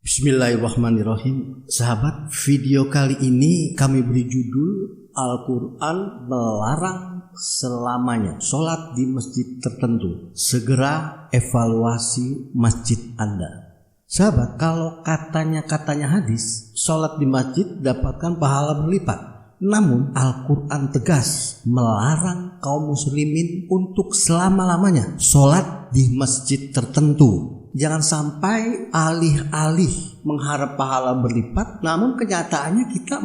Bismillahirrahmanirrahim. Sahabat, video kali ini kami beri judul Al-Quran melarang selamanya sholat di masjid tertentu. Segera evaluasi masjid Anda. Sahabat, kalau katanya hadis, sholat di masjid dapatkan pahala berlipat. Namun Al-Quran tegas melarang kaum muslimin untuk selama-lamanya sholat di masjid tertentu. Jangan sampai alih-alih mengharap pahala berlipat, namun kenyataannya kita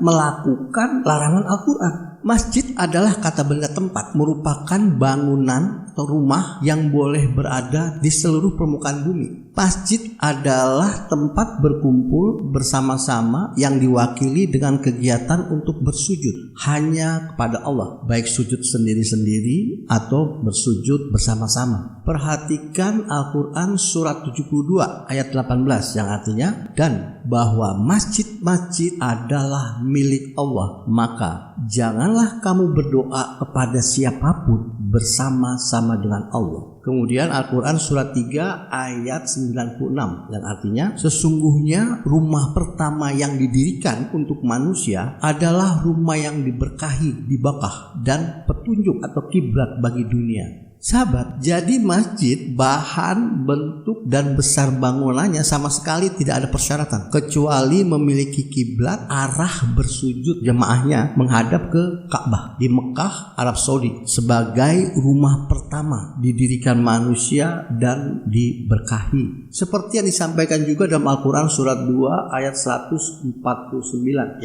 melakukan larangan Al-Quran. Masjid adalah kata benda tempat, merupakan bangunan atau rumah yang boleh berada di seluruh permukaan bumi. Masjid adalah tempat berkumpul bersama-sama yang diwakili dengan kegiatan untuk bersujud hanya kepada Allah, baik sujud sendiri-sendiri atau bersujud bersama-sama. Perhatikan Al-Quran surat 72 ayat 18 yang artinya, dan bahwa masjid-masjid adalah milik Allah, maka janganlah kamu berdoa kepada siapapun bersama-sama dengan Allah. Kemudian Al-Quran surat 3 ayat 96 yang artinya, sesungguhnya rumah pertama yang didirikan untuk manusia adalah rumah yang diberkahi di Bakkah dan petunjuk atau kiblat bagi dunia. Sahabat, jadi masjid bahan, bentuk, dan besar bangunannya sama sekali tidak ada persyaratan kecuali memiliki kiblat arah bersujud jemaahnya menghadap ke Ka'bah di Mekah, Arab Saudi, sebagai rumah pertama didirikan manusia dan diberkahi. Seperti yang disampaikan juga dalam Al-Quran surat 2 ayat 149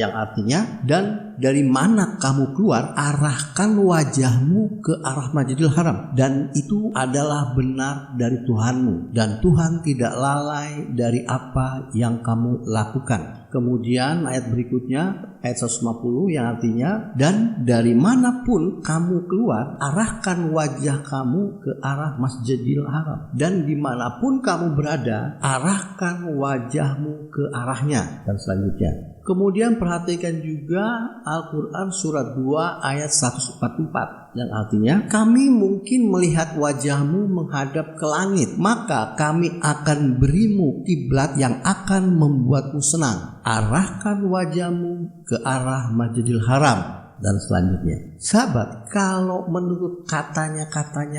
yang artinya, dan dari mana kamu keluar, arahkan wajahmu ke arah Masjidil Haram, dan itu adalah benar dari Tuhanmu, dan Tuhan tidak lalai dari apa yang kamu lakukan. Kemudian ayat berikutnya ayat 150 yang artinya, dan dari manapun kamu keluar, arahkan wajah kamu ke arah Masjidil Haram, dan dimanapun kamu berada, arahkan wajahmu ke arahnya, dan selanjutnya. Kemudian perhatikan juga Al-Quran surat 2 ayat 144 yang artinya, kami mungkin melihat wajahmu menghadap ke langit, maka kami akan berimu kiblat yang akan membuatmu senang. Arahkan wajahmu ke arah Masjidil Haram, dan selanjutnya. Sahabat, kalau menurut katanya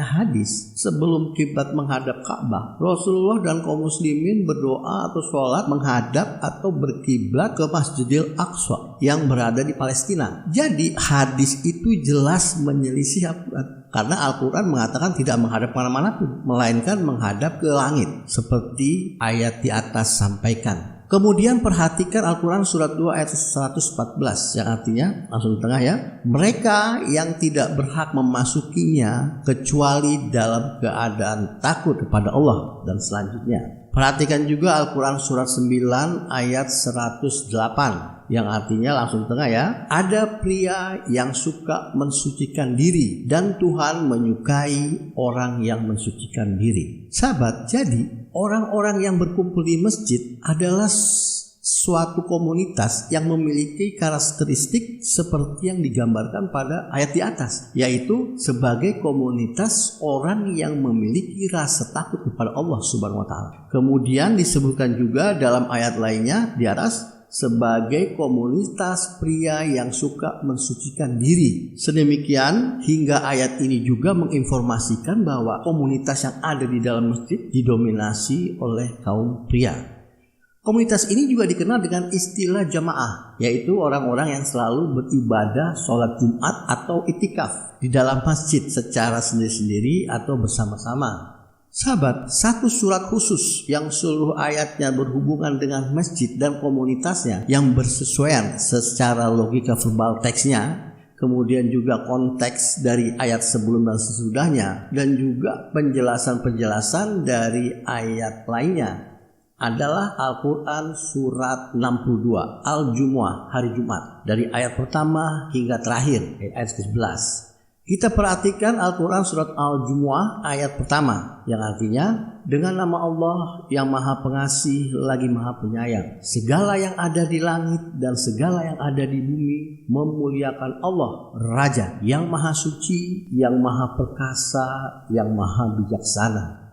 hadis, sebelum kiblat menghadap Ka'bah, Rasulullah dan kaum muslimin berdoa atau sholat menghadap atau berkiblat ke Masjidil Aqsa yang berada di Palestina. Jadi hadis itu jelas menyelisih Al-Quran, karena Al-Quran mengatakan tidak menghadap kemana-mana pun, melainkan menghadap ke langit, seperti ayat di atas sampaikan. Kemudian perhatikan Al-Quran surat 2 ayat 114 yang artinya, langsung di tengah ya, mereka yang tidak berhak memasukinya kecuali dalam keadaan takut kepada Allah, dan selanjutnya. Perhatikan juga Al-Quran surat 9 ayat 108 yang artinya, langsung di tengah ya, ada pria yang suka mensucikan diri dan Tuhan menyukai orang yang mensucikan diri. Sahabat, jadi orang-orang yang berkumpul di masjid adalah suatu komunitas yang memiliki karakteristik seperti yang digambarkan pada ayat di atas, yaitu sebagai komunitas orang yang memiliki rasa takut kepada Allah Subhanahu wa Ta'ala. Kemudian disebutkan juga dalam ayat lainnya di atas, sebagai komunitas pria yang suka mensucikan diri. Sedemikian hingga ayat ini juga menginformasikan bahwa komunitas yang ada di dalam masjid didominasi oleh kaum pria. Komunitas ini juga dikenal dengan istilah jamaah, yaitu orang-orang yang selalu beribadah sholat Jumat atau itikaf di dalam masjid secara sendiri-sendiri atau bersama-sama. Sahabat, satu surat khusus yang seluruh ayatnya berhubungan dengan masjid dan komunitasnya yang bersesuaian secara logika verbal teksnya, kemudian juga konteks dari ayat sebelum dan sesudahnya, dan juga penjelasan-penjelasan dari ayat lainnya adalah Al-Quran surat 62 Al-Jumu'ah, hari Jumat, dari ayat pertama hingga terakhir ayat ke-11. Kita perhatikan Al-Quran surat Al-Jumu'ah ayat pertama yang artinya, dengan nama Allah yang maha pengasih lagi maha penyayang, segala yang ada di langit dan segala yang ada di bumi memuliakan Allah, Raja yang maha suci, yang maha perkasa, yang maha bijaksana.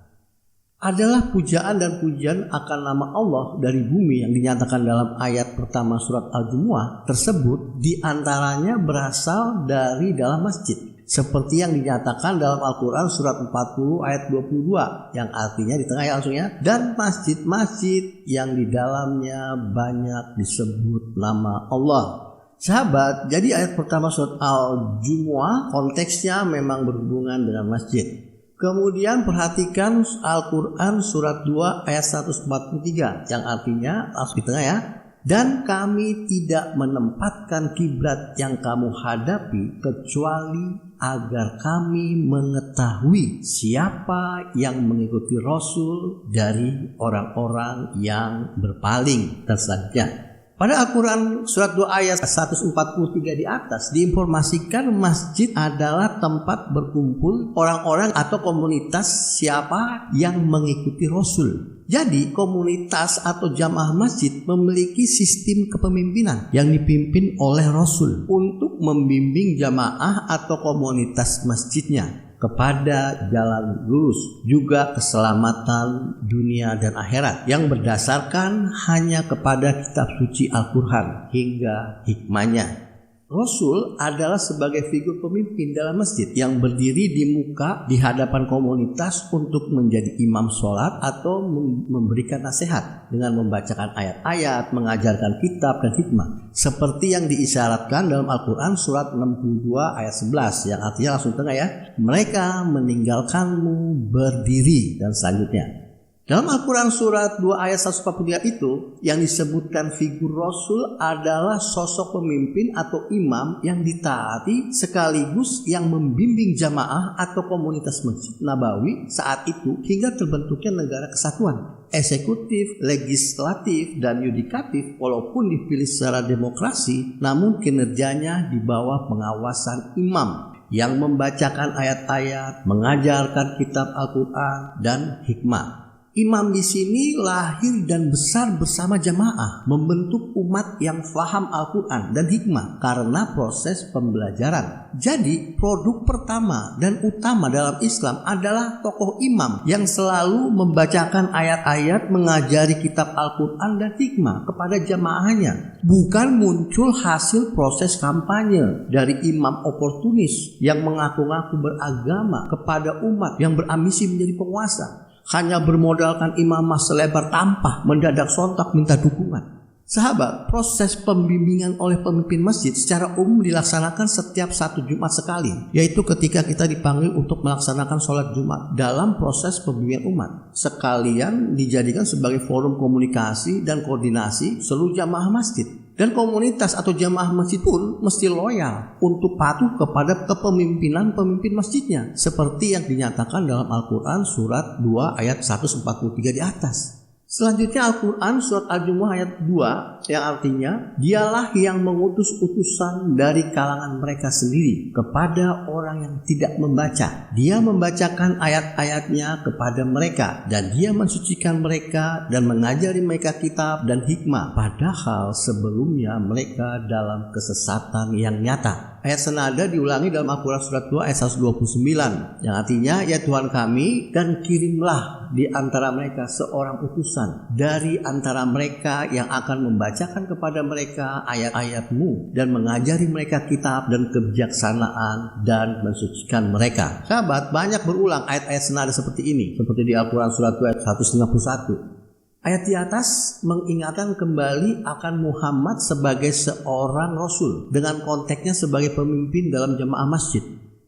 adalah pujaan dan pujian akan nama Allah dari bumi yang dinyatakan dalam ayat pertama surat Al-Jumu'ah tersebut diantaranya berasal dari dalam masjid. Seperti yang dinyatakan dalam Al-Quran surat 40 ayat 22 yang artinya di tengah ya langsungnya, dan masjid-masjid yang di dalamnya banyak disebut nama Allah. Sahabat, jadi ayat pertama surat Al-Jumu'ah konteksnya memang berhubungan dengan masjid. Kemudian perhatikan Al-Quran surat 2 ayat 143 yang artinya langsung di tengah ya. Dan kami tidak menempatkan kiblat yang kamu hadapi kecuali agar kami mengetahui siapa yang mengikuti Rasul dari orang-orang yang berpaling dan selanjutnya. Pada Al-Quran surat 2 ayat 143 di atas diinformasikan masjid adalah tempat berkumpul orang-orang atau komunitas siapa yang mengikuti Rasul. Jadi komunitas atau jamaah masjid memiliki sistem kepemimpinan yang dipimpin oleh Rasul untuk membimbing jamaah atau komunitas masjidnya kepada jalan lurus, juga keselamatan dunia dan akhirat yang berdasarkan hanya kepada kitab suci Al-Quran hingga hikmahnya. Rasul adalah sebagai figur pemimpin dalam masjid yang berdiri di muka di hadapan komunitas untuk menjadi imam sholat atau memberikan nasihat dengan membacakan ayat-ayat, mengajarkan kitab dan hikmah. Seperti yang diisyaratkan dalam Al-Quran surat 62 ayat 11 yang artinya langsung tengah ya, mereka meninggalkanmu berdiri dan selanjutnya. Dalam Al-Quran surat 2 ayat 143 itu yang disebutkan figur Rasul adalah sosok pemimpin atau imam yang ditaati sekaligus yang membimbing jamaah atau komunitas Masjid Nabawi saat itu hingga terbentuknya negara kesatuan. Eksekutif, legislatif, dan yudikatif walaupun dipilih secara demokrasi namun kinerjanya di bawah pengawasan imam yang membacakan ayat-ayat, mengajarkan kitab Al-Quran dan hikmah. Imam di sini lahir dan besar bersama jamaah, membentuk umat yang faham Al-Quran dan hikmah karena proses pembelajaran. Jadi produk pertama dan utama dalam Islam adalah tokoh imam yang selalu membacakan ayat-ayat, mengajari kitab Al-Quran dan hikmah kepada jamaahnya. Bukan muncul hasil proses kampanye dari imam oportunis yang mengaku-ngaku beragama kepada umat yang berambisi menjadi penguasa. Hanya bermodalkan imamah selebar tampah mendadak sontak minta dukungan. Sahabat, proses pembimbingan oleh pemimpin masjid secara umum dilaksanakan setiap 1 Jumat sekali, yaitu ketika kita dipanggil untuk melaksanakan sholat Jumat dalam proses pembimbingan umat. Sekalian dijadikan sebagai forum komunikasi dan koordinasi seluruh jamaah masjid. Dan komunitas atau jamaah masjid pun mesti loyal untuk patuh kepada kepemimpinan pemimpin masjidnya seperti yang dinyatakan dalam Al-Quran surat 2 ayat 143 di atas. Selanjutnya Al-Quran surat Al-Jumu'ah ayat 2 yang artinya dialah yang mengutus utusan dari kalangan mereka sendiri kepada orang yang tidak membaca. Dia membacakan ayat-ayatnya kepada mereka dan dia mensucikan mereka dan mengajari mereka kitab dan hikmah padahal sebelumnya mereka dalam kesesatan yang nyata. Ayat senada diulangi dalam Al-Quran surat 2 ayat 129 yang artinya ya Tuhan kami dan kirimlah di antara mereka seorang utusan dari antara mereka yang akan membacakan kepada mereka ayat-ayat-Mu dan mengajari mereka kitab dan kebijaksanaan dan mensucikan mereka. Sahabat, banyak berulang ayat-ayat senada seperti ini seperti di Al-Quran surat 2 ayat 151. Ayat di atas mengingatkan kembali akan Muhammad sebagai seorang Rasul dengan konteksnya sebagai pemimpin dalam jamaah masjid.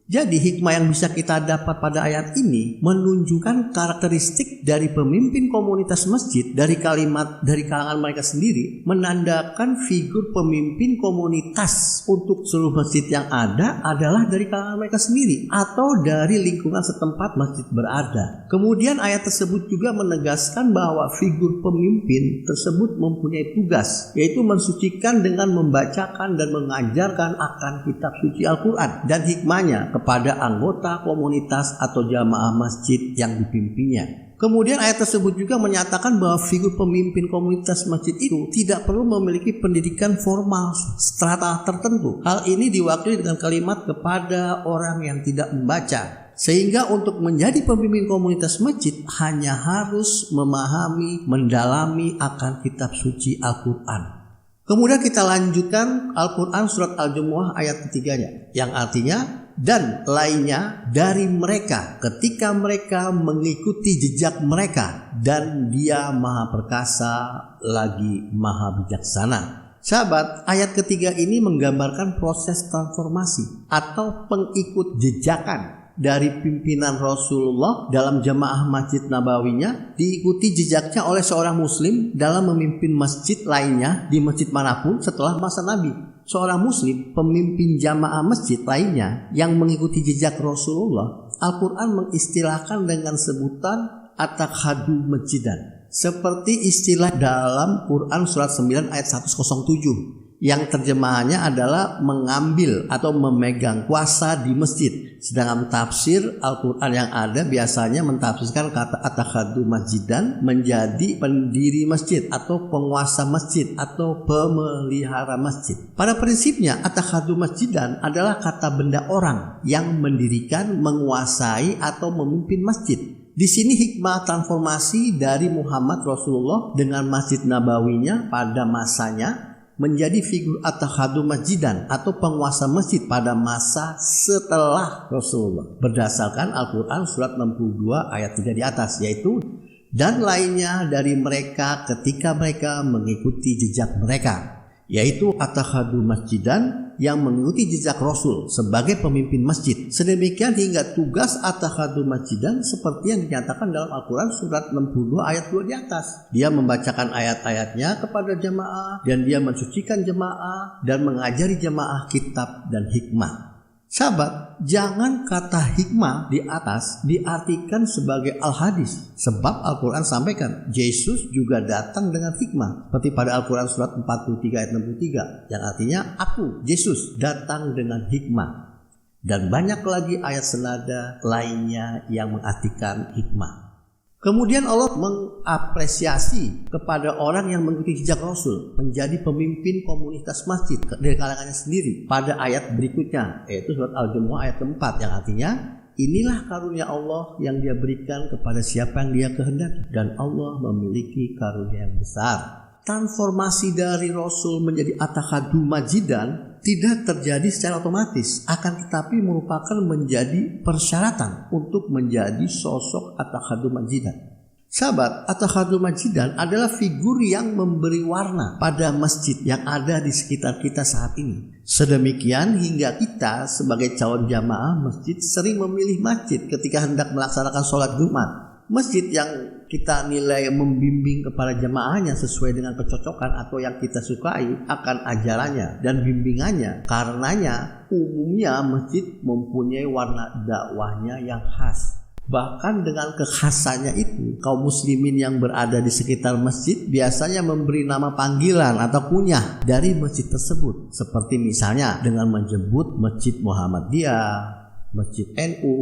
Jadi hikmah yang bisa kita dapat pada ayat ini menunjukkan karakteristik dari pemimpin komunitas masjid dari kalangan mereka sendiri menandakan figur pemimpin komunitas untuk seluruh masjid yang ada adalah dari kalangan mereka sendiri atau dari lingkungan setempat masjid berada. Kemudian ayat tersebut juga menegaskan bahwa figur pemimpin tersebut mempunyai tugas yaitu mensucikan dengan membacakan dan mengajarkan akan kitab suci Al-Quran dan hikmahnya kepada anggota komunitas atau jamaah masjid yang dipimpinnya. Kemudian ayat tersebut juga menyatakan bahwa figur pemimpin komunitas masjid itu tidak perlu memiliki pendidikan formal strata tertentu. Hal ini diwakili dengan kalimat kepada orang yang tidak membaca. Sehingga untuk menjadi pemimpin komunitas masjid hanya harus memahami, mendalami akan kitab suci Al-Quran. Kemudian kita lanjutkan Al-Quran surat Al-Jumu'ah ayat ketiganya, yang artinya dan lainnya dari mereka ketika mereka mengikuti jejak mereka, dan dia maha perkasa lagi maha bijaksana. Sahabat, ayat ketiga ini menggambarkan proses transformasi atau pengikut jejakan dari pimpinan Rasulullah dalam jamaah Masjid Nabawinya, diikuti jejaknya oleh seorang muslim dalam memimpin masjid lainnya di masjid manapun setelah masa Nabi. Seorang muslim pemimpin jamaah masjid lainnya yang mengikuti jejak Rasulullah, Al-Quran mengistilahkan dengan sebutan atakhadu masjidan, seperti istilah dalam Quran surat 9 ayat 107 yang terjemahannya adalah mengambil atau memegang kuasa di masjid. Sedangkan tafsir Al-Quran yang ada biasanya mentafsirkan kata atakhadu masjidan menjadi pendiri masjid atau penguasa masjid atau pemelihara masjid. Pada prinsipnya atakhadu masjidan adalah kata benda orang yang mendirikan, menguasai atau memimpin masjid. Di sini hikmah transformasi dari Muhammad Rasulullah dengan Masjid Nabawinya pada masanya menjadi figur atakhadu masjidan atau penguasa masjid pada masa setelah Rasulullah berdasarkan Al-Quran surat 62 ayat 3 di atas, yaitu dan lainnya dari mereka ketika mereka mengikuti jejak mereka, yaitu atakhadu masjidan yang mengikuti jejak Rasul sebagai pemimpin masjid. Sedemikian hingga tugas atakhadu masjidan seperti yang dinyatakan dalam Al-Quran surat 62 ayat 2 di atas. Dia membacakan ayat-ayatnya kepada jemaah dan dia mensucikan jemaah dan mengajari jemaah kitab dan hikmah. Sahabat, jangan kata hikmah di atas diartikan sebagai al-hadis, sebab Al-Quran sampaikan Yesus juga datang dengan hikmah, seperti pada Al-Quran surat 43 ayat 63 yang artinya aku Yesus datang dengan hikmah, dan banyak lagi ayat senada lainnya yang mengartikan hikmah. Kemudian Allah mengapresiasi kepada orang yang mengikuti jejak Rasul menjadi pemimpin komunitas masjid dari kalangannya sendiri pada ayat berikutnya, yaitu surat Al-Jumu'ah ayat keempat yang artinya inilah karunia Allah yang dia berikan kepada siapa yang dia kehendaki, dan Allah memiliki karunia yang besar. Transformasi dari Rasul menjadi atakhadu masjidan tidak terjadi secara otomatis, akan tetapi merupakan menjadi persyaratan untuk menjadi sosok atakhadu masjidan. Sahabat, atakhadu masjidan adalah figur yang memberi warna pada masjid yang ada di sekitar kita saat ini. Sedemikian hingga kita sebagai calon jamaah masjid sering memilih masjid ketika hendak melaksanakan sholat Jumat. Masjid yang kita nilai membimbing kepada jemaahnya sesuai dengan kecocokan atau yang kita sukai akan ajarannya dan bimbingannya. Karenanya umumnya masjid mempunyai warna dakwahnya yang khas. Bahkan dengan kekhasannya itu, kaum muslimin yang berada di sekitar masjid biasanya memberi nama panggilan atau kunyah dari masjid tersebut, seperti misalnya dengan menyebut Masjid Muhammadiyah, Masjid NU,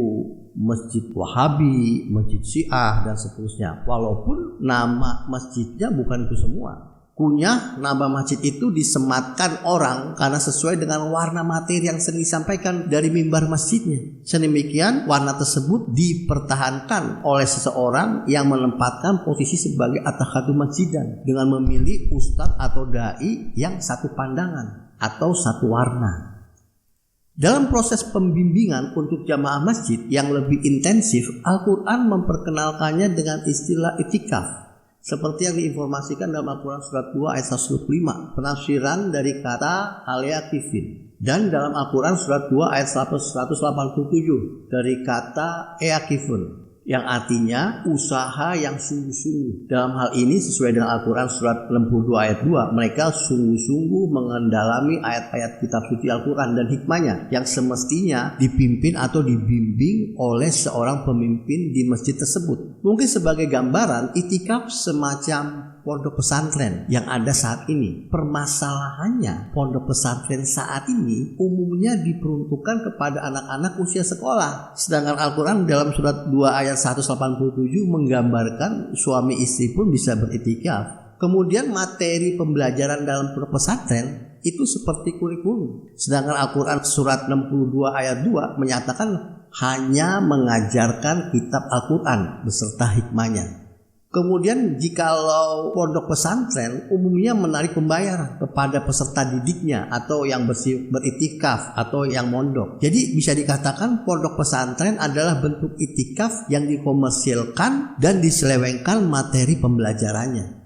Masjid Wahabi, Masjid Syiah, dan seterusnya. Walaupun nama masjidnya bukan itu semua. Kunyah nama masjid itu disematkan orang karena sesuai dengan warna materi yang sering disampaikan dari mimbar masjidnya. Sedemikian warna tersebut dipertahankan oleh seseorang yang menempatkan posisi sebagai atakhadu masjidan dengan memilih ustadz atau dai yang satu pandangan atau satu warna. Dalam proses pembimbingan untuk jamaah masjid yang lebih intensif, Al-Quran memperkenalkannya dengan istilah itikaf, seperti yang diinformasikan dalam Al-Quran surat 2 ayat 105, penafsiran dari kata al-i'tikafin, dan dalam Al-Quran surat 2 ayat 187 dari kata i'tikafun, yang artinya usaha yang sungguh-sungguh. Dalam hal ini sesuai dengan Al-Quran surat 62 ayat 2, mereka sungguh-sungguh mengendalami ayat-ayat kitab suci Al-Quran dan hikmahnya yang semestinya dipimpin atau dibimbing oleh seorang pemimpin di masjid tersebut. Mungkin sebagai gambaran, itikaf semacam pondok pesantren yang ada saat ini. Permasalahannya, pondok pesantren saat ini umumnya diperuntukkan kepada anak-anak usia sekolah. Sedangkan Al-Quran dalam surat 2 ayat 187 menggambarkan suami istri pun bisa beritikaf. Kemudian materi pembelajaran dalam pesantren itu seperti kurikulum. Sedangkan Al-Quran surat 62 ayat 2 menyatakan hanya mengajarkan kitab Al-Quran beserta hikmahnya. Kemudian jikalau pondok pesantren umumnya menarik pembayaran kepada peserta didiknya atau yang beritikaf atau yang mondok. Jadi bisa dikatakan pondok pesantren adalah bentuk itikaf yang dikomersilkan dan diselewengkan materi pembelajarannya.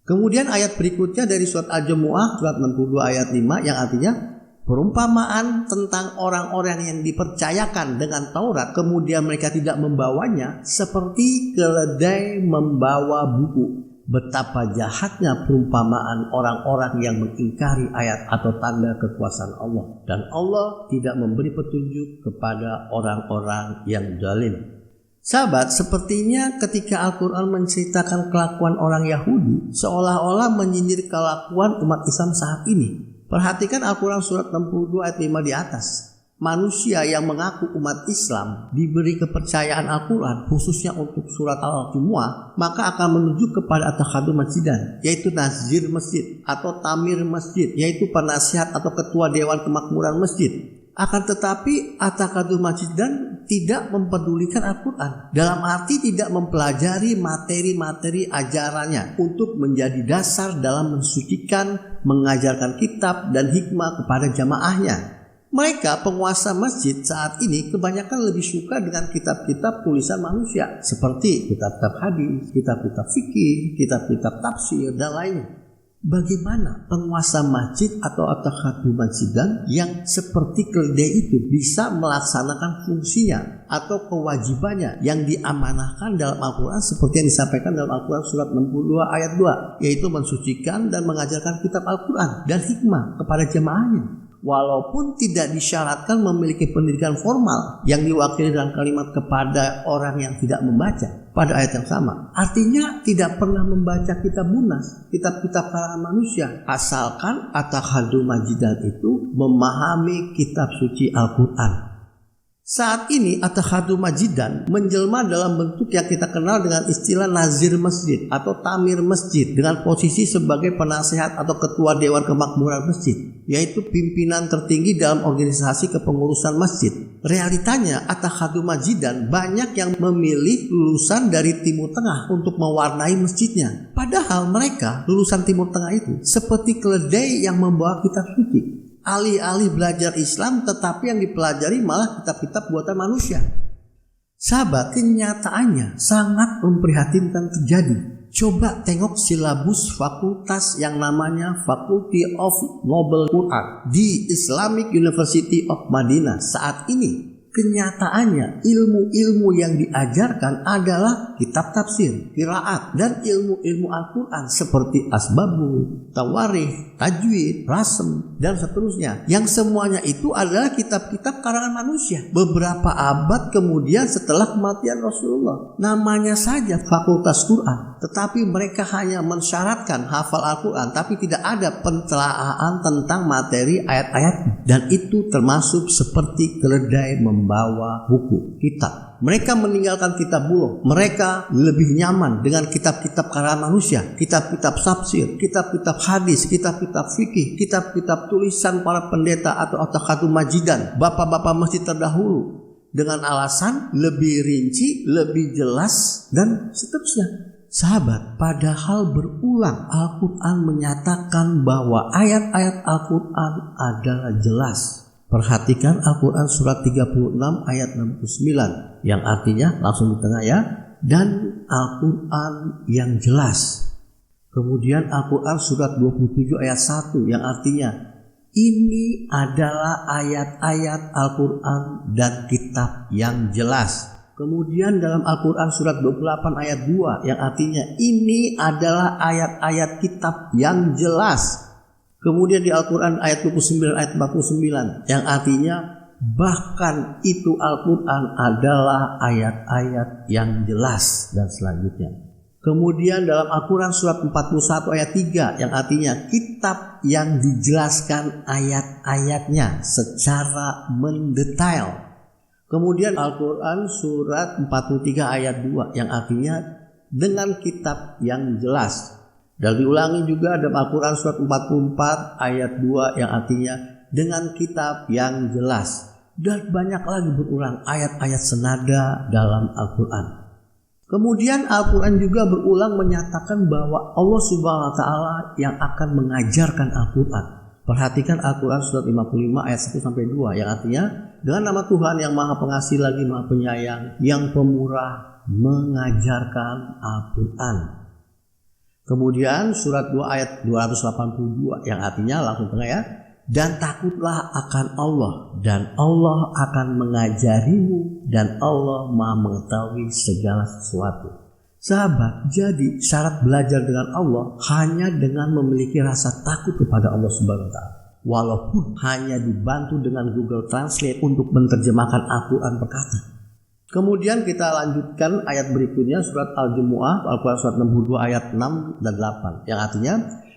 Kemudian ayat berikutnya dari surat Al-Jumu'ah surat 62 ayat 5 yang artinya perumpamaan tentang orang-orang yang dipercayakan dengan Taurat kemudian mereka tidak membawanya seperti keledai membawa buku. Betapa jahatnya perumpamaan orang-orang yang mengingkari ayat atau tanda kekuasaan Allah. Dan Allah tidak memberi petunjuk kepada orang-orang yang zalim. Sahabat, sepertinya ketika Al-Quran menceritakan kelakuan orang Yahudi seolah-olah menyindir kelakuan umat Islam saat ini. Perhatikan Al-Quran surat 62 ayat 5 di atas. Manusia yang mengaku umat Islam diberi kepercayaan Al-Quran khususnya untuk surat Al-Jumu'ah maka akan menuju kepada At-Takhadum Masjidan, yaitu nazir masjid atau tamir masjid, yaitu penasihat atau ketua dewan kemakmuran masjid. Akan tetapi At-Takhadum Masjidan tidak mempedulikan Al-Quran, dalam arti tidak mempelajari materi-materi ajarannya untuk menjadi dasar dalam mensucikan, mengajarkan kitab dan hikmah kepada jamaahnya. Mereka penguasa masjid saat ini kebanyakan lebih suka dengan kitab-kitab tulisan manusia seperti kitab-kitab hadis, kitab-kitab fikih, kitab-kitab tafsir dan lainnya. Bagaimana penguasa masjid atau At-Takhadum Masjidan yang seperti keledai itu bisa melaksanakan fungsinya atau kewajibannya yang diamanahkan dalam Al-Quran seperti yang disampaikan dalam Al-Quran surat 62 ayat 2, yaitu mensucikan dan mengajarkan kitab Al-Quran dan hikmah kepada jemaahnya. Walaupun tidak disyaratkan memiliki pendidikan formal yang diwakili dalam kalimat kepada orang yang tidak membaca pada ayat yang sama. Artinya tidak pernah membaca kitab munas, kitab-kitab karangan manusia. Asalkan At-Takhadum Masjidan itu memahami kitab suci Al-Quran. Saat ini At-Takhadum Masjidan menjelma dalam bentuk yang kita kenal dengan istilah nazir masjid atau tamir masjid dengan posisi sebagai penasehat atau ketua dewan kemakmuran masjid, yaitu pimpinan tertinggi dalam organisasi kepengurusan masjid. Realitanya At-Takhadum Masjidan banyak yang memilih lulusan dari Timur Tengah untuk mewarnai masjidnya. Padahal mereka lulusan Timur Tengah itu seperti keledai yang membawa kitab suci. Alih-alih belajar Islam tetapi yang dipelajari malah kitab-kitab buatan manusia. Sahabat, kenyataannya sangat memprihatinkan terjadi. Coba tengok silabus fakultas yang namanya Faculty of Noble Quran di Islamic University of Madinah saat ini. Kenyataannya ilmu-ilmu yang diajarkan adalah kitab tafsir, qiraat, dan ilmu-ilmu Al-Quran seperti asbabun, tawarikh, tajwid, rasm, dan seterusnya. Yang semuanya itu adalah kitab-kitab karangan manusia. Beberapa abad kemudian setelah kematian Rasulullah. Namanya saja Fakultas Quran. Tetapi mereka hanya mensyaratkan hafal Al-Quran, tapi tidak ada pentelaahan tentang materi ayat-ayatnya. Dan itu termasuk seperti keledai membawa buku, kitab. Mereka meninggalkan kitab bulughah. Mereka lebih nyaman dengan kitab-kitab karangan manusia, kitab-kitab tafsir, kitab-kitab hadis, kitab-kitab fikih, kitab-kitab tulisan para pendeta atau At-Takhadum Masjidan, bapak-bapak masjid terdahulu, dengan alasan lebih rinci, lebih jelas, dan seterusnya. Sahabat, padahal berulang Al-Quran menyatakan bahwa ayat-ayat Al-Quran adalah jelas. Perhatikan Al-Quran surat 36 ayat 69 yang artinya langsung di tengah ya, dan Al-Quran yang jelas. Kemudian Al-Quran surat 27 ayat 1 yang artinya ini adalah ayat-ayat Al-Quran dan kitab yang jelas. Kemudian dalam Al-Quran surat 28 ayat 2 yang artinya ini adalah ayat-ayat kitab yang jelas. Kemudian di Al-Quran ayat 29 ayat 49 yang artinya bahkan itu Al-Quran adalah ayat-ayat yang jelas dan selanjutnya. Kemudian dalam Al-Quran surat 41 ayat 3 yang artinya kitab yang dijelaskan ayat-ayatnya secara mendetail. Kemudian Al-Quran surat 43 ayat 2 yang artinya dengan kitab yang jelas. Dan diulangi juga dalam Al-Quran surat 44 ayat 2 yang artinya dengan kitab yang jelas. Dan banyak lagi berulang ayat-ayat senada dalam Al-Quran. Kemudian Al-Quran juga berulang menyatakan bahwa Allah Subhanahu wa Ta'ala yang akan mengajarkan Al-Quran. Perhatikan Al-Quran surat 55 ayat 1-2 yang artinya dengan nama Tuhan yang maha pengasih lagi maha penyayang, yang pemurah mengajarkan Al-Quran. Kemudian surat 2 ayat 282 yang artinya langsung tengah ya. Dan takutlah akan Allah dan Allah akan mengajarimu dan Allah maha mengetahui segala sesuatu. Sahabat, jadi syarat belajar dengan Allah hanya dengan memiliki rasa takut kepada Allah Subhanahu wa Ta'ala. Walaupun hanya dibantu dengan Google Translate untuk menerjemahkan Al-Quran per kata. Kemudian kita lanjutkan ayat berikutnya surat Al-Jumu'ah, Al-Quran surat 62 ayat 6 dan 8 yang artinya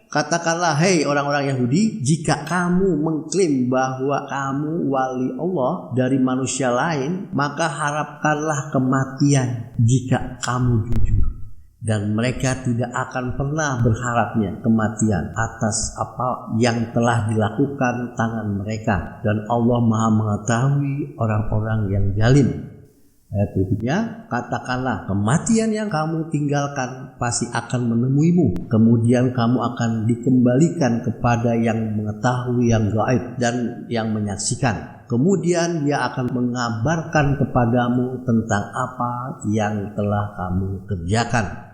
katakanlah hei orang-orang Yahudi, jika kamu mengklaim bahwa kamu wali Allah dari manusia lain, maka harapkanlah kematian jika kamu jujur. Dan mereka tidak akan pernah berharapnya kematian atas apa yang telah dilakukan tangan mereka. Dan Allah maha mengetahui orang-orang yang zalim. Ayat berikutnya, katakanlah kematian yang kamu tinggalkan pasti akan menemuimu. Kemudian kamu akan dikembalikan kepada yang mengetahui yang gaib dan yang menyaksikan. Kemudian dia akan mengabarkan kepadamu tentang apa yang telah kamu kerjakan.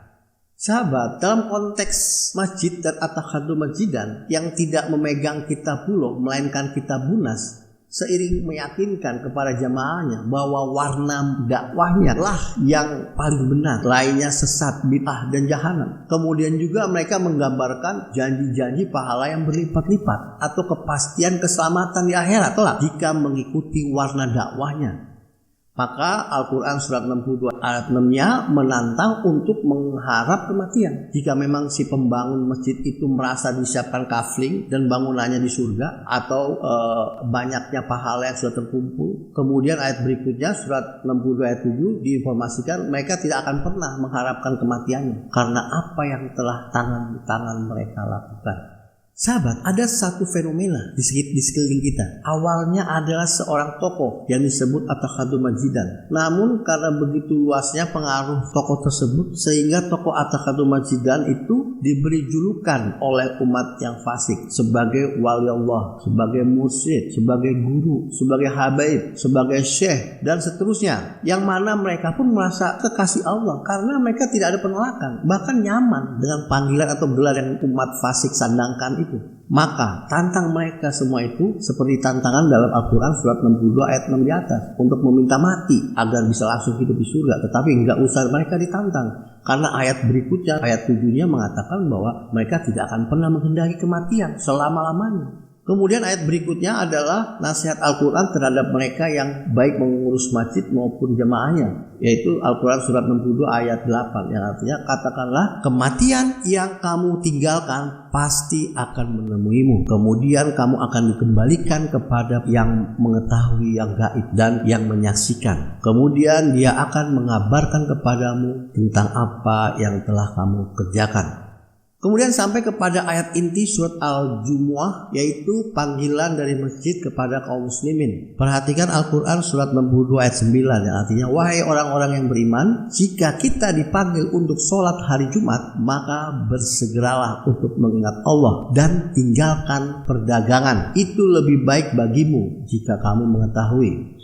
Sahabat, dalam konteks masjid dan at-takhadum masjidan yang tidak memegang kitab Bulugh melainkan kitab Munas, seiring meyakinkan kepada jamaahnya bahwa warna dakwahnya lah yang paling benar, lainnya sesat, bid'ah dan jahanam. Kemudian juga mereka menggambarkan janji-janji pahala yang berlipat-lipat atau kepastian keselamatan di akhirat kelak jika mengikuti warna dakwahnya. Maka Al-Quran surat 62 ayat 6-nya menantang untuk mengharap kematian. Jika memang si pembangun masjid itu merasa disiapkan kafling dan bangunannya di surga atau banyaknya pahala yang sudah terkumpul. Kemudian ayat berikutnya surat 62 ayat 7 diinformasikan mereka tidak akan pernah mengharapkan kematiannya karena apa yang telah tangan mereka lakukan. Sahabat, ada satu fenomena di sekeliling kita. Awalnya adalah seorang tokoh yang disebut at-takhadum masjidan. Namun karena begitu luasnya pengaruh tokoh tersebut sehingga tokoh at-takhadum masjidan itu diberi julukan oleh umat yang fasik sebagai wali Allah, sebagai mursyid, sebagai guru, sebagai habaib, sebagai syekh dan seterusnya. Yang mana mereka pun merasa kekasih Allah karena mereka tidak ada penolakan, bahkan nyaman dengan panggilan atau gelar yang umat fasik sandangkan itu. Maka tantang mereka semua itu seperti tantangan dalam Al-Quran surat 62 ayat 6 di atas untuk meminta mati agar bisa langsung hidup di surga. Tetapi enggak usah mereka ditantang karena ayat berikutnya ayat 7-nya mengatakan bahwa mereka tidak akan pernah menghendaki kematian selama-lamanya. Kemudian ayat berikutnya adalah nasihat Al-Quran terhadap mereka yang baik mengurus masjid maupun jemaahnya, yaitu Al-Quran surat 62 ayat 8 yang artinya katakanlah kematian yang kamu tinggalkan pasti akan menemuimu. Kemudian kamu akan dikembalikan kepada yang mengetahui yang gaib dan yang menyaksikan. Kemudian dia akan mengabarkan kepadamu tentang apa yang telah kamu kerjakan. Kemudian sampai kepada ayat inti surat Al-Jumu'ah, yaitu panggilan dari masjid kepada kaum muslimin. Perhatikan Al-Quran surat 62 ayat 9 yang artinya wahai orang-orang yang beriman, jika kita dipanggil untuk sholat hari Jumat, maka bersegeralah untuk mengingat Allah dan tinggalkan perdagangan. Itu lebih baik bagimu jika kamu mengetahui.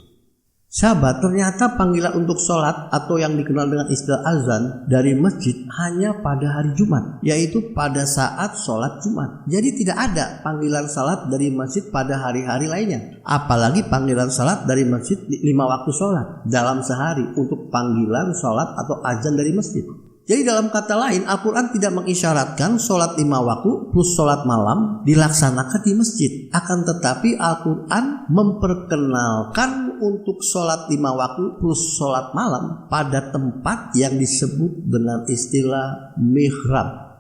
Sahabat, ternyata panggilan untuk sholat atau yang dikenal dengan istilah azan dari masjid hanya pada hari Jumat, yaitu pada saat sholat Jumat. Jadi tidak ada panggilan sholat dari masjid pada hari-hari lainnya. Apalagi panggilan sholat dari masjid 5 waktu sholat dalam sehari untuk panggilan sholat atau azan dari masjid. Jadi dalam kata lain, Al-Quran tidak mengisyaratkan sholat 5 waktu plus sholat malam dilaksanakan di masjid. Akan tetapi Al-Quran memperkenalkan untuk sholat 5 waktu plus sholat malam pada tempat yang disebut dengan istilah mihrab.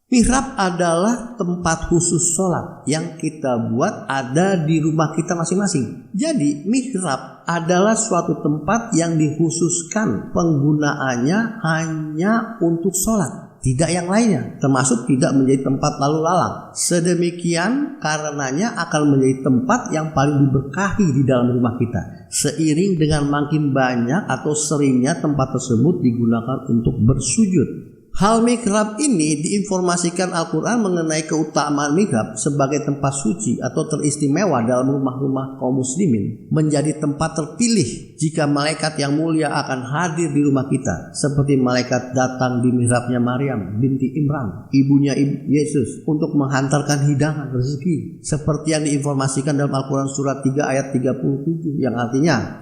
Mihrab adalah tempat khusus sholat yang kita buat ada di rumah kita masing-masing. Jadi mihrab adalah suatu tempat yang dikhususkan penggunaannya hanya untuk sholat. tidak yang lainnya, termasuk tidak menjadi tempat lalu lalang. Sedemikian karenanya akan menjadi tempat yang paling diberkahi di dalam rumah kita, seiring dengan makin banyak atau seringnya tempat tersebut digunakan untuk bersujud. Hal mihrab ini diinformasikan Al-Quran mengenai keutamaan mihrab sebagai tempat suci atau teristimewa dalam rumah-rumah kaum muslimin, menjadi tempat terpilih jika malaikat yang mulia akan hadir di rumah kita, seperti malaikat datang di mihrabnya Maryam binti Imran, ibunya Yesus, untuk menghantarkan hidangan rezeki, seperti yang diinformasikan dalam Al-Quran surat 3 ayat 37, yang artinya,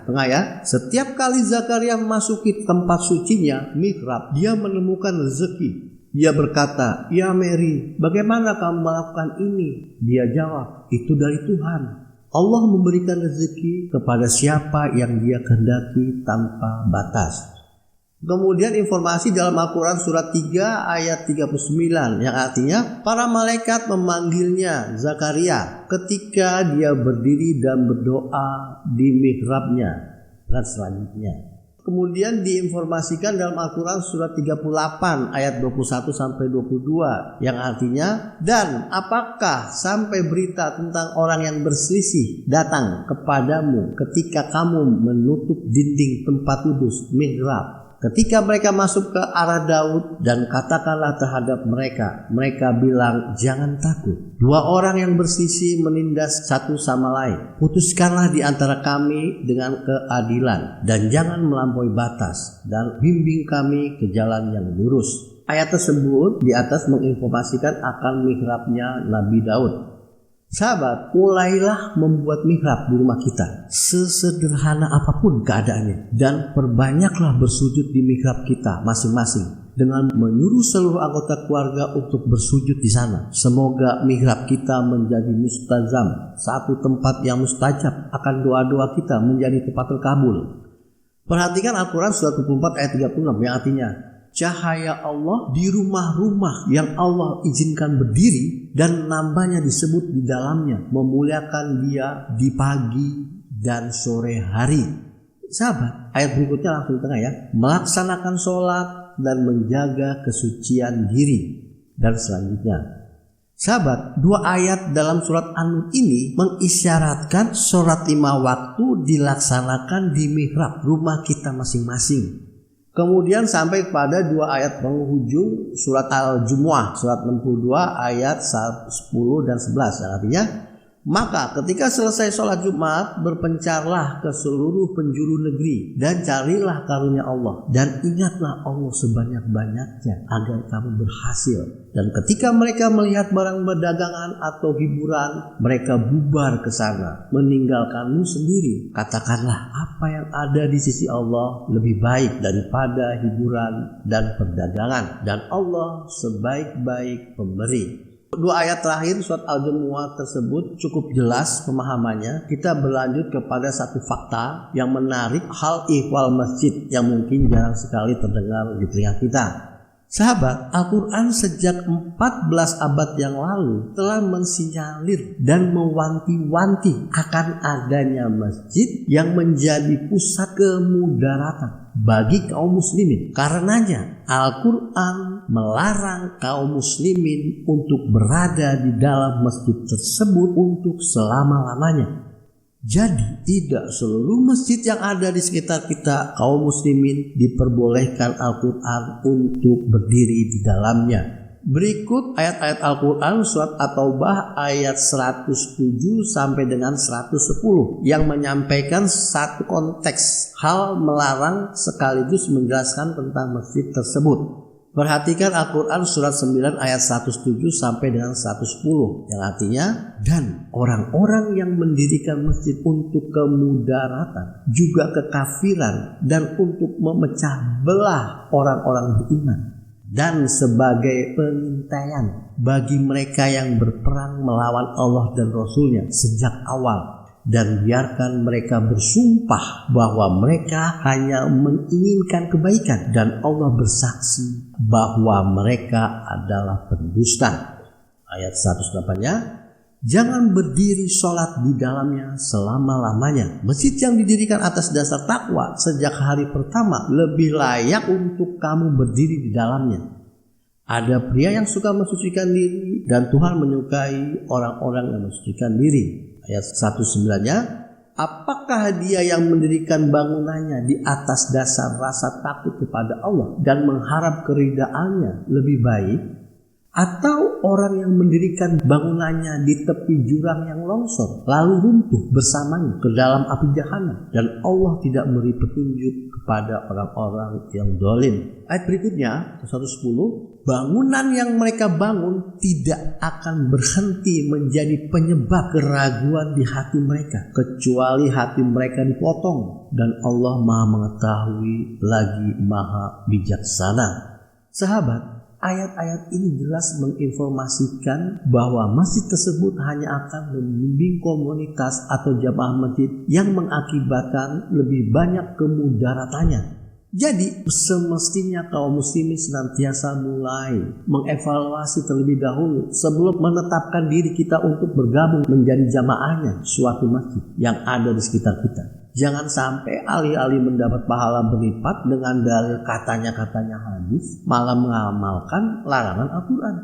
setiap kali Zakaria memasuki tempat sucinya mihrab, dia menemukan rezeki. Dia berkata, "Ya Mary, bagaimana kamu melakukan ini?" Dia jawab, "Itu dari Tuhan. Allah memberikan rezeki kepada siapa yang Dia kehendaki tanpa batas." Kemudian informasi dalam Al-Quran surat 3 ayat 39 yang artinya para malaikat memanggilnya Zakaria ketika dia berdiri dan berdoa di mihrabnya dan selanjutnya. Kemudian diinformasikan dalam Al-Quran surat 38 ayat 21 sampai 22 yang artinya, "Dan apakah sampai berita tentang orang yang berselisih datang kepadamu ketika kamu menutup dinding tempat kudus mihrab, ketika mereka masuk ke arah Daud, dan katakanlah terhadap mereka bilang, jangan takut. Dua orang yang berselisih menindas satu sama lain. Putuskanlah di antara kami dengan keadilan, dan jangan melampaui batas, dan bimbing kami ke jalan yang lurus." Ayat tersebut di atas menginformasikan akan mihrabnya Nabi Daud. Sahabat, mulailah membuat mihrab di rumah kita, sesederhana apapun keadaannya, dan perbanyaklah bersujud di mihrab kita masing-masing dengan menyuruh seluruh anggota keluarga untuk bersujud di sana. Semoga mihrab kita menjadi mustazam, satu tempat yang mustajab akan doa-doa kita menjadi tempat terkabul. Perhatikan Al-Quran surat 24 ayat 36 yang artinya, cahaya Allah di rumah-rumah yang Allah izinkan berdiri dan namanya disebut di dalamnya, memuliakan Dia di pagi dan sore hari. Sahabat, ayat berikutnya langsung tengah ya, melaksanakan sholat dan menjaga kesucian diri, dan selanjutnya. Sahabat, dua ayat dalam surat An-Nur ini mengisyaratkan sholat 5 waktu dilaksanakan di mihrab rumah kita masing-masing. Kemudian sampai kepada dua ayat penghujung surat Al-Jumu'ah surat 62 ayat 10 dan 11 yang artinya, maka ketika selesai sholat Jumat berpencarlah ke seluruh penjuru negeri dan carilah karunia Allah dan ingatlah Allah sebanyak-banyaknya agar kamu berhasil. Dan ketika mereka melihat barang perdagangan atau hiburan, mereka bubar ke sana meninggalkanmu sendiri. Katakanlah, apa yang ada di sisi Allah lebih baik daripada hiburan dan perdagangan, dan Allah sebaik-baik pemberi. Dua ayat terakhir surat Al-Jumu'ah tersebut cukup jelas pemahamannya. Kita berlanjut kepada satu fakta yang menarik, hal ihwal masjid yang mungkin jarang sekali terdengar di telinga kita. Sahabat, Al-Quran sejak 14 abad yang lalu telah mensinyalir dan mewanti-wanti akan adanya masjid yang menjadi pusat kemudaratan bagi kaum muslimin. Karenanya Al-Quran melarang kaum muslimin untuk berada di dalam masjid tersebut untuk selama-lamanya. Jadi tidak seluruh masjid yang ada di sekitar kita kaum muslimin diperbolehkan Al-Quran untuk berdiri di dalamnya. Berikut ayat-ayat Al-Quran surat At-Taubah ayat 107 sampai dengan 110 yang menyampaikan satu konteks hal melarang sekaligus menjelaskan tentang masjid tersebut. Perhatikan Al-Quran surat 9 ayat 107 sampai dengan 110 yang artinya, dan orang-orang yang mendirikan masjid untuk kemudaratan juga kekafiran dan untuk memecah belah orang-orang beriman dan sebagai pengintaian bagi mereka yang berperang melawan Allah dan Rasulnya sejak awal, dan biarkan mereka bersumpah bahwa mereka hanya menginginkan kebaikan dan Allah bersaksi bahwa mereka adalah pendusta. Ayat 108-nya, jangan berdiri sholat di dalamnya selama-lamanya. Masjid yang didirikan atas dasar takwa sejak hari pertama lebih layak untuk kamu berdiri di dalamnya. Ada pria yang suka mensucikan diri dan Tuhan menyukai orang-orang yang mensucikan diri. Ayat 19-nya, apakah dia yang mendirikan bangunannya di atas dasar rasa takut kepada Allah dan mengharap keridhaannya lebih baik, atau orang yang mendirikan bangunannya di tepi jurang yang longsor lalu runtuh bersamanya ke dalam api jahanam, dan Allah tidak memberi petunjuk kepada orang-orang yang zalim. Ayat berikutnya 110, bangunan yang mereka bangun tidak akan berhenti menjadi penyebab keraguan di hati mereka kecuali hati mereka dipotong, dan Allah Maha mengetahui lagi Maha bijaksana. Sahabat, ayat-ayat ini jelas menginformasikan bahwa masjid tersebut hanya akan membimbing komunitas atau jamaah masjid yang mengakibatkan lebih banyak kemudaratannya. Jadi semestinya kaum muslimin senantiasa mulai mengevaluasi terlebih dahulu sebelum menetapkan diri kita untuk bergabung menjadi jamaahnya suatu masjid yang ada di sekitar kita. Jangan sampai alih-alih mendapat pahala berlipat dengan dalil katanya hadis, malah mengamalkan larangan Al-Quran.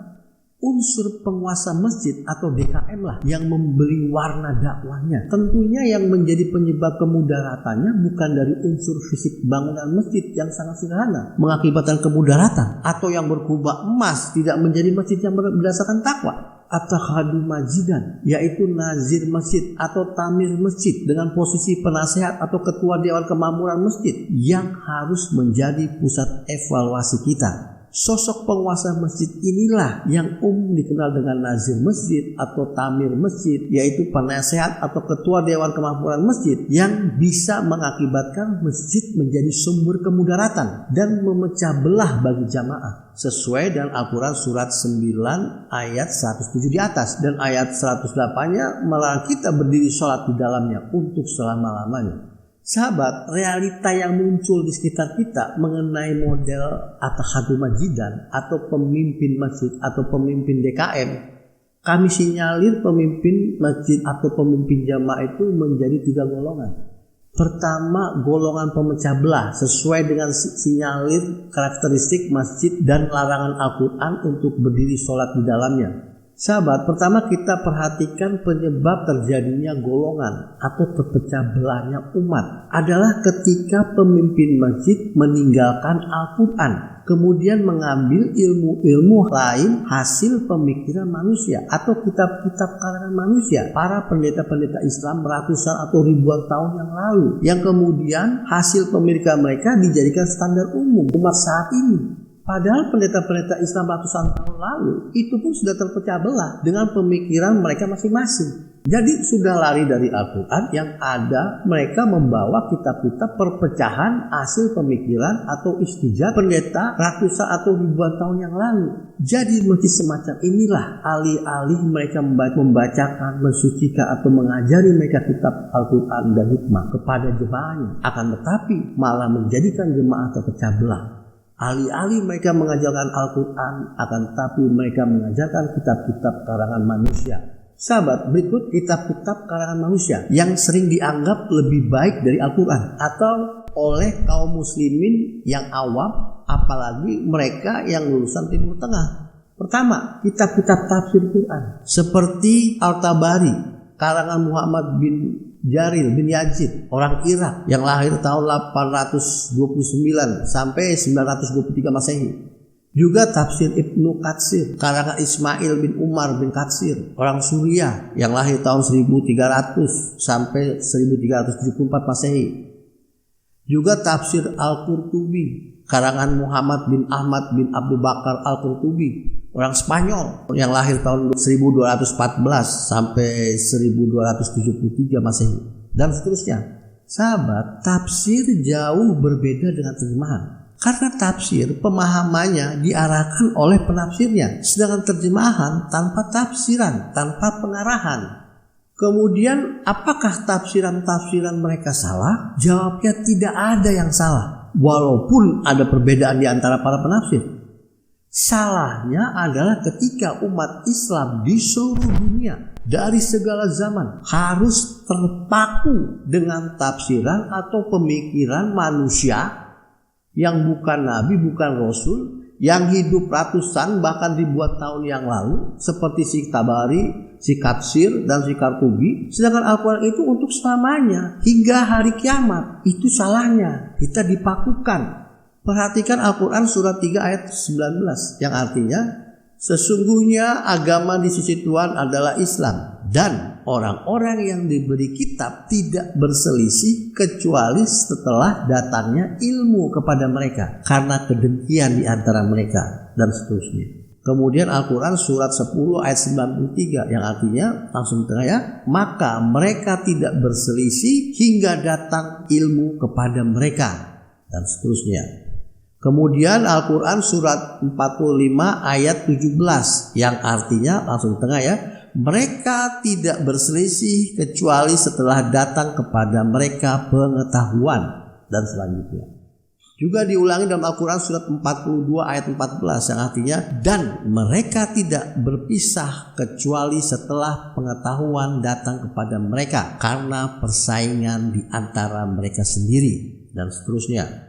Unsur penguasa masjid atau DKM lah yang memberi warna dakwahnya. Tentunya yang menjadi penyebab kemudaratannya bukan dari unsur fisik bangunan masjid yang sangat sederhana mengakibatkan kemudaratan, atau yang berkubah emas tidak menjadi masjid yang berdasarkan takwa. At-takhadu majidan, yaitu nazir masjid atau tamir masjid dengan posisi penasehat atau ketua dewan kemakmuran masjid yang harus menjadi pusat evaluasi kita. Sosok penguasa masjid inilah yang dikenal dengan nazir masjid atau tamir masjid, yaitu penasehat atau ketua dewan kemakmuran masjid yang bisa mengakibatkan masjid menjadi sumber kemudaratan dan memecah belah bagi jamaah sesuai dengan Al-Quran surat 9 ayat 107 di atas, dan ayat 108-nya melarang kita berdiri sholat di dalamnya untuk selama-lamanya. Sahabat, realita yang muncul di sekitar kita mengenai model at-takhadu majidan atau pemimpin masjid atau pemimpin DKM, kami sinyalir pemimpin masjid atau pemimpin jamaah itu menjadi 3 golongan. Pertama, golongan pemecah belah sesuai dengan sinyalir karakteristik masjid dan larangan Al-Quran untuk berdiri sholat di dalamnya. Sahabat, pertama kita perhatikan penyebab terjadinya golongan atau terpecah belahnya umat adalah ketika pemimpin masjid meninggalkan Al-Quran, kemudian mengambil ilmu-ilmu lain hasil pemikiran manusia atau kitab-kitab karangan manusia, para pendeta-pendeta Islam ratusan atau ribuan tahun yang lalu, yang kemudian hasil pemikiran mereka dijadikan standar umum umat saat ini. Padahal pendeta-pendeta Islam ratusan tahun lalu itu pun sudah terpecah belah dengan pemikiran mereka masing-masing. Jadi sudah lari dari Al-Quran, yang ada mereka membawa kitab-kitab perpecahan hasil pemikiran atau istijab pendeta ratusan atau ribuan tahun yang lalu. Jadi masjid semacam inilah alih-alih mereka membacakan, mensucikan atau mengajari mereka kitab Al-Quran dan hikmah kepada jemaahnya, akan tetapi malah menjadikan jemaah terpecah belah. Alih-alih mereka mengajarkan Al-Quran, akan tetapi mereka mengajarkan kitab-kitab karangan manusia. Sahabat, berikut kitab-kitab karangan manusia yang sering dianggap lebih baik dari Al-Quran atau oleh kaum muslimin yang awam, apalagi mereka yang lulusan Timur Tengah. Pertama, kitab-kitab tafsir Quran seperti Al-Tabari, karangan Muhammad bin Jarir bin Yazid, orang Irak yang lahir tahun 829 sampai 923 Masehi. Juga tafsir Ibnu Katsir, karangan Ismail bin Umar bin Katsir, orang Suriah yang lahir tahun 1300 sampai 1374 Masehi. Juga tafsir Al-Qurtubi, karangan Muhammad bin Ahmad bin Abu Bakar Al-Qurtubi, orang Spanyol yang lahir tahun 1214 sampai 1273 Masehi, dan seterusnya. Sahabat, tafsir jauh berbeda dengan terjemahan. Karena tafsir pemahamannya diarahkan oleh penafsirnya, sedangkan terjemahan tanpa tafsiran, tanpa pengarahan. Kemudian apakah tafsiran-tafsiran mereka salah? Jawabnya tidak ada yang salah, walaupun ada perbedaan di antara para penafsir. Salahnya adalah ketika umat Islam di seluruh dunia dari segala zaman harus terpaku dengan tafsiran atau pemikiran manusia yang bukan nabi, bukan rasul, yang hidup ratusan bahkan ribuan tahun yang lalu, seperti si Tabari, si Katsir, dan si Qartubi. Sedangkan Al-Quran itu untuk selamanya hingga hari kiamat. Itu salahnya, kita dipakukan. Perhatikan Al-Quran surat 3 ayat 19 yang artinya, sesungguhnya agama di sisi Tuhan adalah Islam, dan orang-orang yang diberi kitab tidak berselisih kecuali setelah datangnya ilmu kepada mereka karena kedengkian di antara mereka, dan seterusnya. Kemudian Al-Quran surat 10 ayat 93 yang artinya, langsung tengah ya, maka mereka tidak berselisih hingga datang ilmu kepada mereka, dan seterusnya. Kemudian Al-Quran surat 45 ayat 17 yang artinya, langsung tengah ya, mereka tidak berselisih kecuali setelah datang kepada mereka pengetahuan, dan selanjutnya. Juga diulangi dalam Al-Quran surat 42 ayat 14 yang artinya, dan mereka tidak berpisah kecuali setelah pengetahuan datang kepada mereka karena persaingan di antara mereka sendiri, dan seterusnya.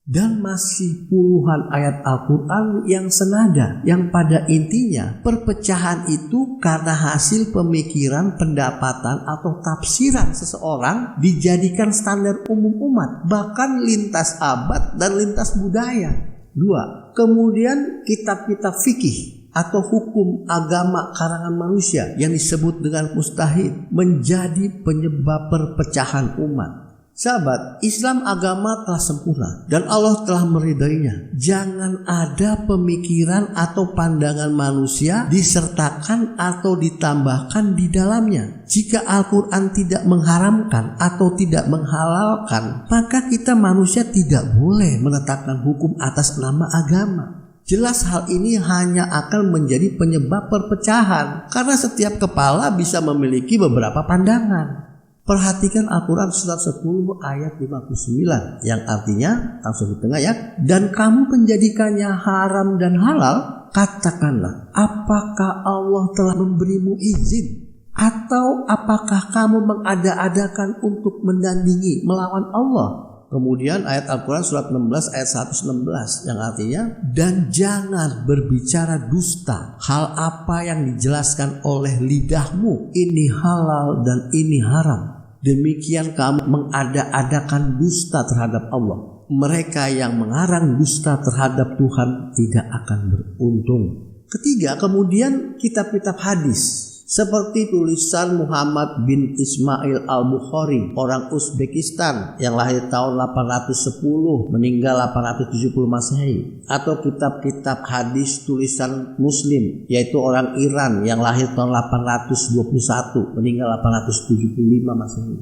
Dan masih puluhan ayat Al-Quran yang senada, yang pada intinya perpecahan itu karena hasil pemikiran, pendapatan, atau tafsiran seseorang dijadikan standar umum umat, bahkan lintas abad dan lintas budaya. 2. Kemudian kitab-kitab fikih atau hukum agama karangan manusia yang disebut dengan mujtahid menjadi penyebab perpecahan umat. Sahabat, Islam agama telah sempurna dan Allah telah meridainya. Jangan ada pemikiran atau pandangan manusia disertakan atau ditambahkan di dalamnya. Jika Al-Quran tidak mengharamkan atau tidak menghalalkan, maka kita manusia tidak boleh menetapkan hukum atas nama agama. Jelas hal ini hanya akan menjadi penyebab perpecahan, karena setiap kepala bisa memiliki beberapa pandangan. Perhatikan Al-Quran surat 10 ayat 59 yang artinya, langsung di tengah ya, dan kamu menjadikannya haram dan halal, katakanlah, apakah Allah telah memberimu izin? Atau apakah kamu mengada-adakan untuk mendandingi melawan Allah? Kemudian ayat Al-Quran surat 16 ayat 116 yang artinya, dan jangan berbicara dusta hal apa yang dijelaskan oleh lidahmu, ini halal dan ini haram. Demikian kamu mengada-adakan dusta terhadap Allah. Mereka yang mengarang dusta terhadap Tuhan tidak akan beruntung. Ketiga, kemudian kitab-kitab hadis seperti tulisan Muhammad bin Ismail al-Bukhari, orang Uzbekistan yang lahir tahun 810 meninggal 870 Masehi, atau kitab-kitab hadis tulisan Muslim yaitu orang Iran yang lahir tahun 821 meninggal 875 Masehi,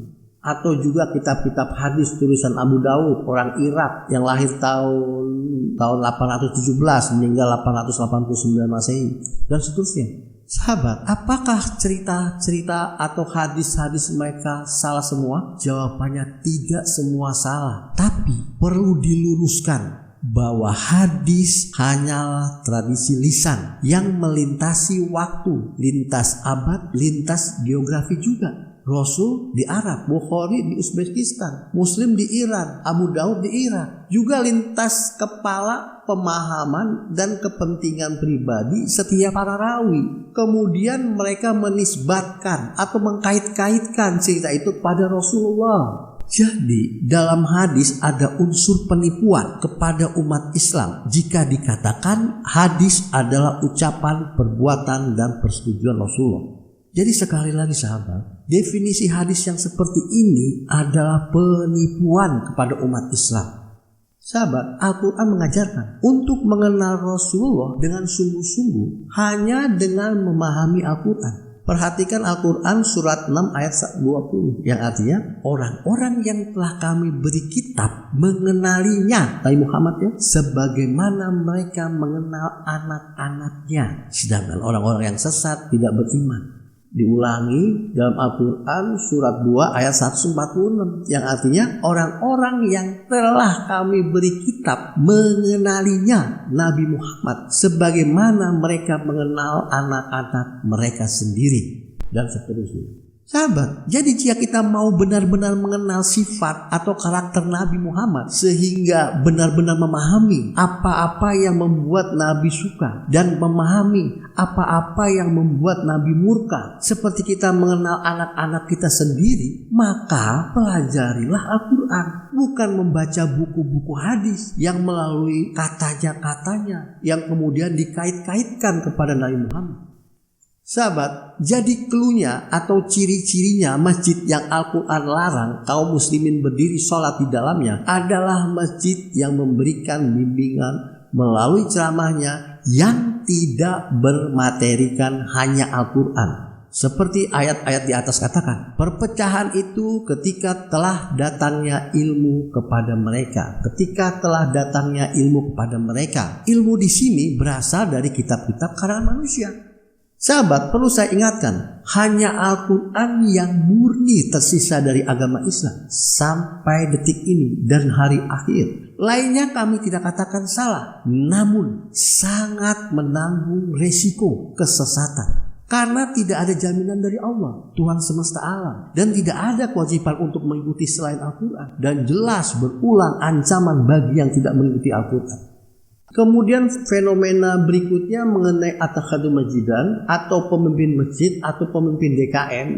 atau juga kitab-kitab hadis tulisan Abu Daud orang Irak yang lahir tahun 817 meninggal 889 Masehi, dan seterusnya. Sahabat, apakah cerita-cerita atau hadis-hadis mereka salah semua? Jawabannya tidak semua salah, tapi perlu diluruskan bahwa hadis hanyalah tradisi lisan yang melintasi waktu, lintas abad, lintas geografi juga. Rasul di Arab, Bukhari di Uzbekistan, Muslim di Iran, Abu Daud di Irak. Juga lintas kepala, pemahaman, dan kepentingan pribadi setiap para rawi. Kemudian mereka menisbatkan atau mengkait-kaitkan cerita itu pada Rasulullah. Jadi dalam hadis ada unsur penipuan kepada umat Islam jika dikatakan hadis adalah ucapan, perbuatan, dan persetujuan Rasulullah. Jadi sekali lagi sahabat, definisi hadis yang seperti ini adalah penipuan kepada umat Islam. Sahabat, Al-Quran mengajarkan untuk mengenal Rasulullah dengan sungguh-sungguh hanya dengan memahami Al-Quran. Perhatikan Al-Quran surat 6 ayat 20 yang artinya, orang-orang yang telah kami beri kitab mengenalinya, Nabi Muhammad ya, sebagaimana mereka mengenal anak-anaknya. Sedangkan orang-orang yang sesat tidak beriman. Diulangi dalam Al-Quran surat 2 ayat 146 yang artinya, orang-orang yang telah kami beri kitab mengenalinya, Nabi Muhammad, sebagaimana mereka mengenal anak-anak mereka sendiri, dan seterusnya. Sahabat, jadi jika kita mau benar-benar mengenal sifat atau karakter Nabi Muhammad sehingga benar-benar memahami apa-apa yang membuat Nabi suka dan memahami apa-apa yang membuat Nabi murka, seperti kita mengenal anak-anak kita sendiri, maka pelajarilah Al-Quran, bukan membaca buku-buku hadis yang melalui katanya-katanya yang kemudian dikait-kaitkan kepada Nabi Muhammad. Sahabat, jadi cluenya atau ciri-cirinya masjid yang Al-Quran larang kaum muslimin berdiri sholat di dalamnya adalah masjid yang memberikan bimbingan melalui ceramahnya yang tidak bermaterikan hanya Al-Quran. Seperti ayat-ayat di atas katakan, perpecahan itu ketika telah datangnya ilmu kepada mereka. Ketika telah datangnya ilmu kepada mereka. Ilmu di sini berasal dari kitab-kitab karangan manusia. Sahabat, perlu saya ingatkan, hanya Al-Quran yang murni tersisa dari agama Islam sampai detik ini dan hari akhir. Lainnya kami tidak katakan salah, namun sangat menanggung resiko kesesatan. Karena tidak ada jaminan dari Allah, Tuhan semesta alam, dan tidak ada kewajiban untuk mengikuti selain Al-Quran. Dan jelas berulang ancaman bagi yang tidak mengikuti Al-Quran. Kemudian fenomena berikutnya mengenai atakhadu masjidan atau pemimpin masjid atau pemimpin DKM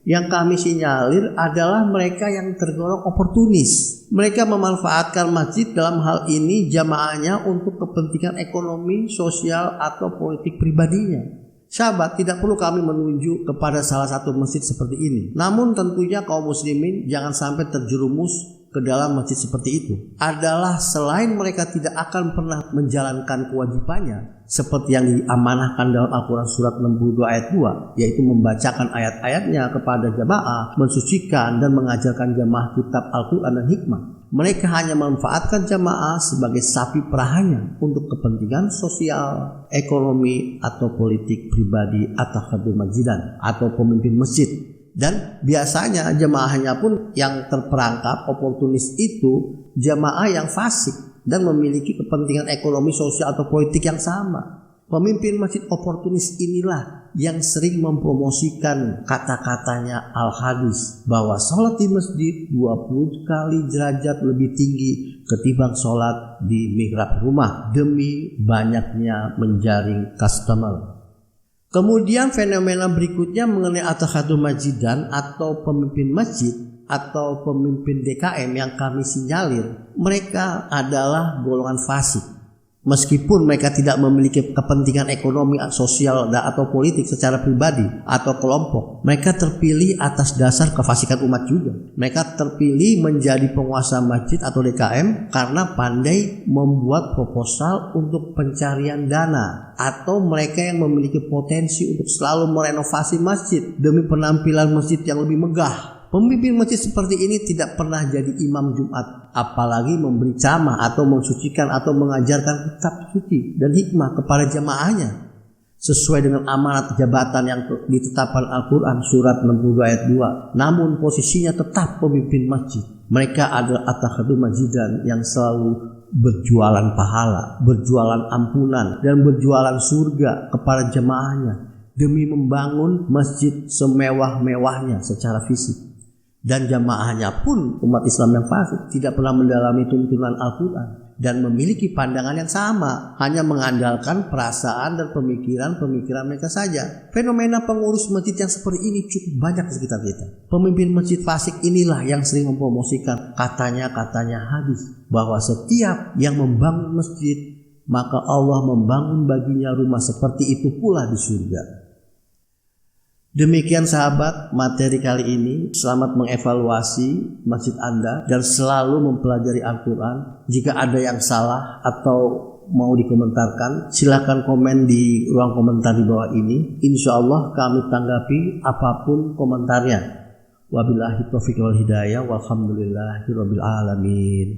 yang kami sinyalir adalah mereka yang tergolong oportunis. Mereka memanfaatkan masjid dalam hal ini jamaahnya untuk kepentingan ekonomi, sosial atau politik pribadinya. Sahabat, tidak perlu kami menunjuk kepada salah satu masjid seperti ini. Namun tentunya kaum muslimin jangan sampai terjerumus ke dalam masjid seperti itu. Adalah selain mereka tidak akan pernah menjalankan kewajibannya seperti yang diamanahkan dalam Al-Quran surat 62 ayat 2, yaitu membacakan ayat-ayatnya kepada jamaah, mensucikan dan mengajarkan jamaah kitab Al-Quran dan hikmah. Mereka hanya memanfaatkan jamaah sebagai sapi perahannya untuk kepentingan sosial, ekonomi atau politik pribadi atau khadul masjidan atau pemimpin masjid. Dan biasanya jamaahnya pun yang terperangkap oportunis itu jamaah yang fasik dan memiliki kepentingan ekonomi, sosial atau politik yang sama. Pemimpin masjid oportunis inilah yang sering mempromosikan kata-katanya al-hadis bahwa sholat di masjid 20 kali derajat lebih tinggi ketimbang sholat di mihrab rumah demi banyaknya menjaring customer. Kemudian fenomena berikutnya mengenai atakhadu masjidan atau pemimpin masjid atau pemimpin DKM yang kami sinyalir, mereka adalah golongan fasik. Meskipun mereka tidak memiliki kepentingan ekonomi, sosial, atau politik secara pribadi atau kelompok, mereka terpilih atas dasar kefasikan umat juga. Mereka terpilih menjadi penguasa masjid atau DKM karena pandai membuat proposal untuk pencarian dana, atau mereka yang memiliki potensi untuk selalu merenovasi masjid demi penampilan masjid yang lebih megah. Pemimpin masjid seperti ini tidak pernah jadi imam Jumat, apalagi memberi ceramah atau mensucikan atau mengajarkan kitab suci dan hikmah kepada jamaahnya sesuai dengan amanat jabatan yang ditetapkan Al-Quran surat 62 ayat 2. Namun posisinya tetap pemimpin masjid. Mereka adalah atakhadu masjidan yang selalu berjualan pahala, berjualan ampunan, dan berjualan surga kepada jamaahnya demi membangun masjid semewah-mewahnya secara fisik. Dan jamaahnya pun umat Islam yang fasik, tidak pernah mendalami tuntunan Al-Quran dan memiliki pandangan yang sama, hanya mengandalkan perasaan dan pemikiran mereka saja. Fenomena pengurus masjid yang seperti ini cukup banyak di sekitar kita. Pemimpin masjid fasik inilah yang sering mempromosikan katanya hadis bahwa setiap yang membangun masjid maka Allah membangun baginya rumah seperti itu pula di surga. Demikian sahabat materi kali ini. Selamat mengevaluasi masjid Anda dan selalu mempelajari Al-Quran. Jika ada yang salah atau mau dikomentarkan, silakan komen di ruang komentar di bawah ini. Insya Allah kami tanggapi apapun komentarnya. Wabillahi taufiq wal hidayah walhamdulillahi rabbil alamin.